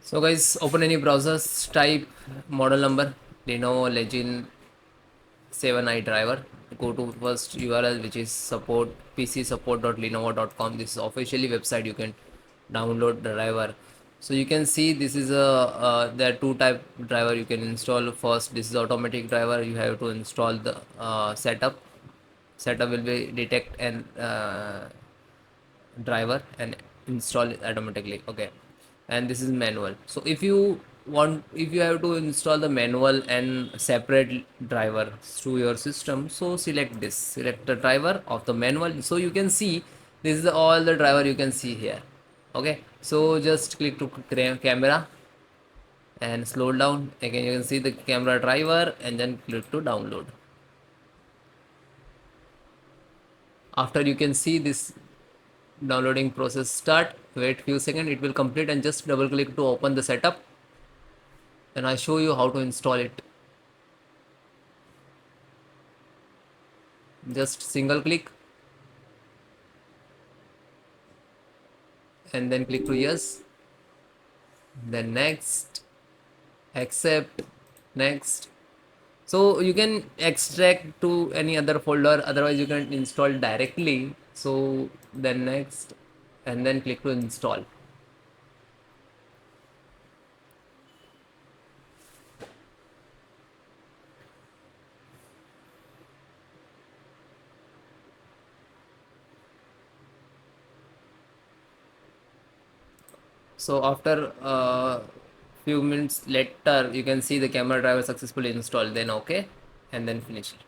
So guys, open any browsers, type model number Lenovo Legion 7i driver. Go to first URL, which is support pcsupport.lenovo.com. This is officially website. You can download the driver. So you can see this is a there are two type driver you can install. First, this is automatic driver. You have to install the setup will be detect and driver and install it automatically. Okay, and this is manual. So if you have to install the manual and separate driver to your system, so select the driver of the manual. So you can see this is all the driver you can see here. Okay, so just click to camera and slow down. Again you can see the camera driver and then click to download. After you can see this downloading process start, wait few seconds, it will complete, and just double click to open the setup, and I show you how to install it. Just single click and then click to yes, then next, accept, next. So you can extract to any other folder, otherwise you can install directly. So then next, and then click to install. So after few minutes later, you can see the camera driver successfully installed. Then okay, and then finish it.